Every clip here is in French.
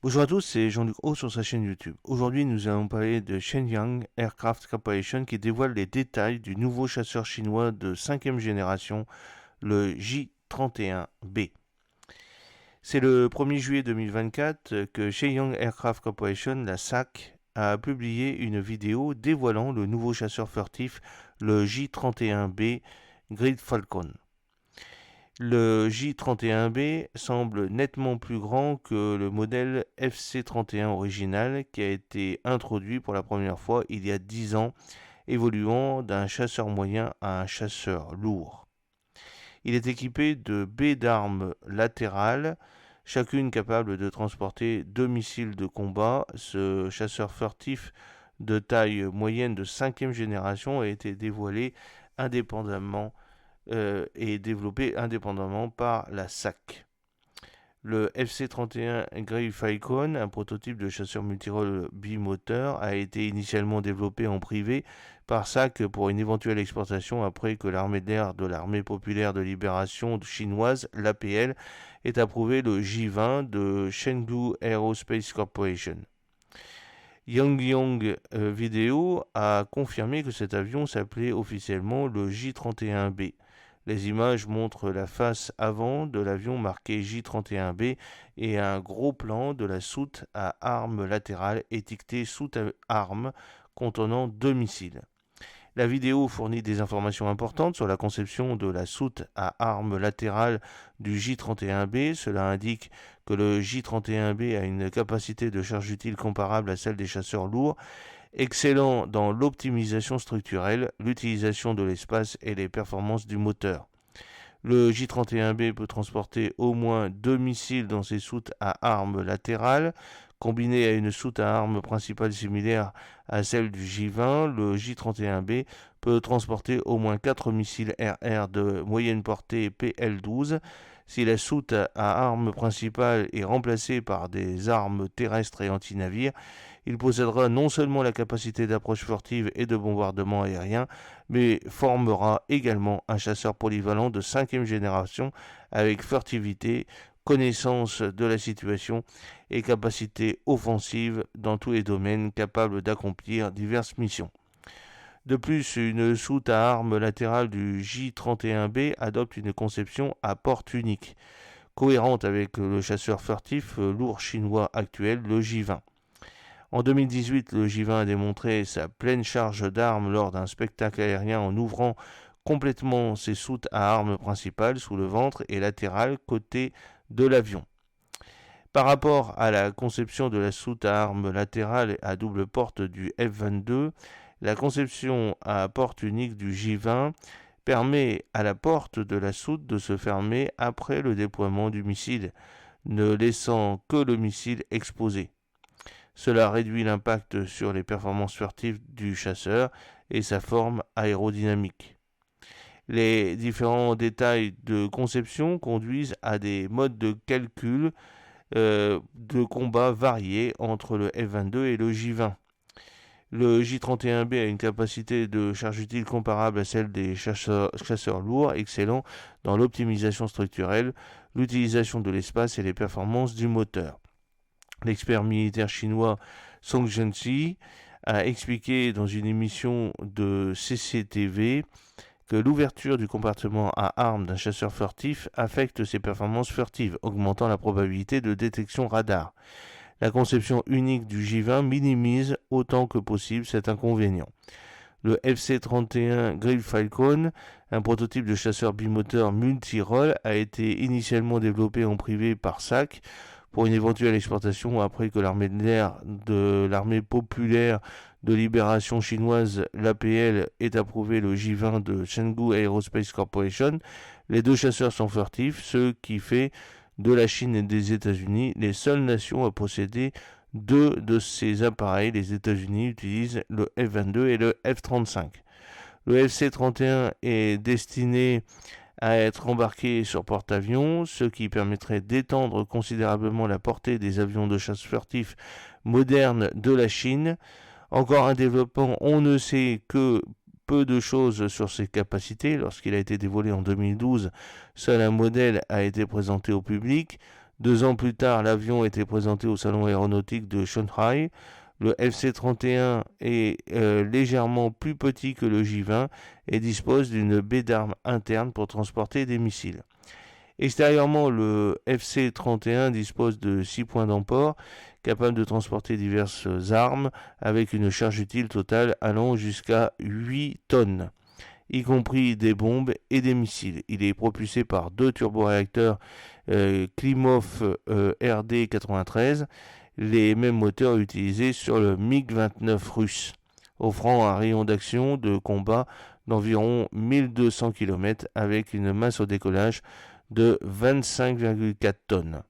Bonjour à tous, c'est Jean-Luc Haut sur sa chaîne YouTube. Aujourd'hui, nous allons parler de Shenyang Aircraft Corporation qui dévoile les détails du nouveau chasseur chinois de 5e génération, le J-31B. C'est le 1er juillet 2024 que Shenyang Aircraft Corporation, la SAC, a publié une vidéo dévoilant le nouveau chasseur furtif, le J-31B Grid Falcon. Le J-31B semble nettement plus grand que le modèle FC-31 original qui a été introduit pour la première fois il y a 10 ans, évoluant d'un chasseur moyen à un chasseur lourd. Il est équipé de baies d'armes latérales, chacune capable de transporter 2 missiles de combat. Ce chasseur furtif de taille moyenne de 5e génération a été dévoilé indépendamment et développé indépendamment par la SAC. Le FC-31 Grey Falcon, un prototype de chasseur multirôle bimoteur, a été initialement développé en privé par SAC pour une éventuelle exportation après que l'armée de l'air de l'Armée populaire de libération chinoise, l'APL, ait approuvé le J-20 de Chengdu Aerospace Corporation. Yangyong Video a confirmé que cet avion s'appelait officiellement le J-31B. Les images montrent la face avant de l'avion marqué J-31B et un gros plan de la soute à armes latérales étiquetée soute à armes contenant 2 missiles. La vidéo fournit des informations importantes sur la conception de la soute à armes latérales du J-31B. Cela indique que le J-31B a une capacité de charge utile comparable à celle des chasseurs lourds, excellent dans l'optimisation structurelle, l'utilisation de l'espace et les performances du moteur. Le J-31B peut transporter au moins 2 missiles dans ses soutes à armes latérales. Combiné à une soute à armes principale similaire à celle du J-20, le J-31B peut transporter au moins 4 missiles RR de moyenne portée PL-12. Si la soute à armes principale est remplacée par des armes terrestres et anti-navires, il possédera non seulement la capacité d'approche furtive et de bombardement aérien, mais formera également un chasseur polyvalent de 5e génération avec furtivité, connaissance de la situation et capacité offensive dans tous les domaines, capable d'accomplir diverses missions. De plus, une soute à armes latérale du J-31B adopte une conception à porte unique, cohérente avec le chasseur furtif lourd chinois actuel, le J-20. En 2018, le J-20 a démontré sa pleine charge d'armes lors d'un spectacle aérien en ouvrant complètement ses soutes à armes principales sous le ventre et latérales côté de l'avion. Par rapport à la conception de la soute à armes latérale à double porte du F-22, la conception à porte unique du J-20 permet à la porte de la soute de se fermer après le déploiement du missile, ne laissant que le missile exposé. Cela réduit l'impact sur les performances furtives du chasseur et sa forme aérodynamique. Les différents détails de conception conduisent à des modes de calcul de combat variés entre le F-22 et le J-20. Le J-31B a une capacité de charge utile comparable à celle des chasseurs lourds, excellent dans l'optimisation structurelle, l'utilisation de l'espace et les performances du moteur. L'expert militaire chinois Song Zhenxi a expliqué dans une émission de CCTV que l'ouverture du compartiment à armes d'un chasseur furtif affecte ses performances furtives, augmentant la probabilité de détection radar. La conception unique du J-20 minimise autant que possible cet inconvénient. Le FC-31 Grey Falcon, un prototype de chasseur bimoteur multirôle, a été initialement développé en privé par SAC pour une éventuelle exportation après que l'armée de l'air de l'Armée populaire de libération chinoise, l'APL, ait approuvé le J-20 de Chengdu Aerospace Corporation. Les deux chasseurs sont furtifs, ce qui fait de la Chine et des États-Unis les seules nations à posséder deux de ces appareils. Les États-Unis utilisent le F-22 et le F-35. Le FC-31 est destiné à être embarqué sur porte-avions, ce qui permettrait d'étendre considérablement la portée des avions de chasse furtifs modernes de la Chine. Encore un développement, on ne sait que peu de choses sur ses capacités. Lorsqu'il a été dévoilé en 2012, seul un modèle a été présenté au public. 2 ans plus tard, l'avion a été présenté au salon aéronautique de Shanghai. Le FC-31 est légèrement plus petit que le J-20 et dispose d'une baie d'armes interne pour transporter des missiles. Extérieurement, le FC-31 dispose de 6 points d'emport capables de transporter diverses armes avec une charge utile totale allant jusqu'à 8 tonnes, y compris des bombes et des missiles. Il est propulsé par 2 turboréacteurs Klimov RD-93, les mêmes moteurs utilisés sur le MiG-29 russe, offrant un rayon d'action de combat d'environ 1200 km avec une masse au décollage de 25,4 tonnes.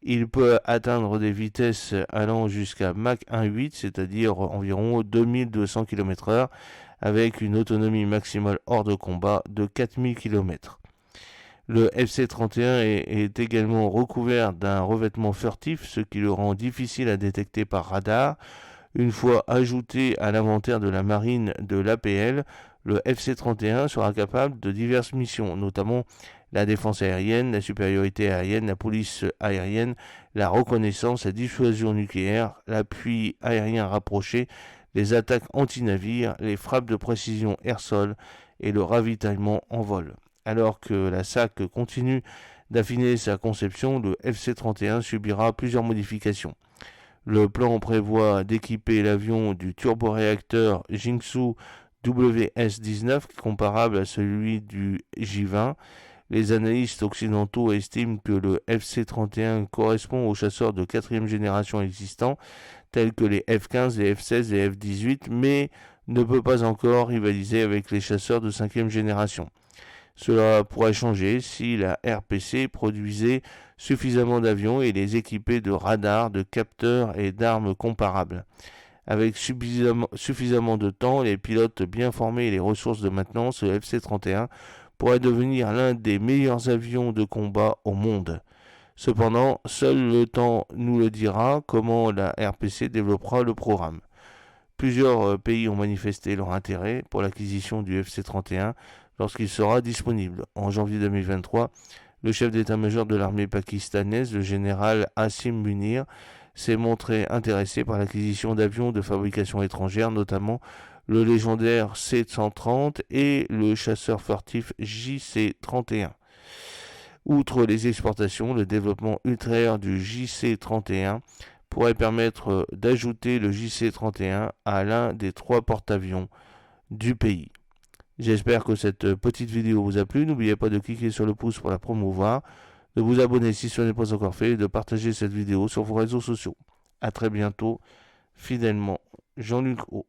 Il peut atteindre des vitesses allant jusqu'à Mach 1,8, c'est-à-dire environ 2200 km/h, avec une autonomie maximale hors de combat de 4000 km. Le FC-31 est également recouvert d'un revêtement furtif, ce qui le rend difficile à détecter par radar. Une fois ajouté à l'inventaire de la marine de l'APL, le FC-31 sera capable de diverses missions, notamment la défense aérienne, la supériorité aérienne, la police aérienne, la reconnaissance, la dissuasion nucléaire, l'appui aérien rapproché, les attaques anti-navires, les frappes de précision air-sol et le ravitaillement en vol. Alors que la SAC continue d'affiner sa conception, le FC-31 subira plusieurs modifications. Le plan prévoit d'équiper l'avion du turboréacteur Jinsu WS-19, comparable à celui du J-20. Les analystes occidentaux estiment que le FC-31 correspond aux chasseurs de 4e génération existants, tels que les F-15, les F-16 et F-18, mais ne peut pas encore rivaliser avec les chasseurs de 5e génération. Cela pourrait changer si la RPC produisait suffisamment d'avions et les équipait de radars, de capteurs et d'armes comparables. Avec suffisamment de temps, les pilotes bien formés et les ressources de maintenance, le FC-31 pourrait devenir l'un des meilleurs avions de combat au monde. Cependant, seul le temps nous le dira comment la RPC développera le programme. Plusieurs pays ont manifesté leur intérêt pour l'acquisition du FC-31 lorsqu'il sera disponible. En janvier 2023, le chef d'état-major de l'armée pakistanaise, le général Asim Munir, s'est montré intéressé par l'acquisition d'avions de fabrication étrangère, notamment le légendaire C-130 et le chasseur furtif JC-31. Outre les exportations, le développement ultérieur du JC-31 pourrait permettre d'ajouter le JC-31 à l'un des 3 porte-avions du pays. J'espère que cette petite vidéo vous a plu. N'oubliez pas de cliquer sur le pouce pour la promouvoir, de vous abonner si ce n'est pas encore fait et de partager cette vidéo sur vos réseaux sociaux. A très bientôt, fidèlement, Jean-Luc O.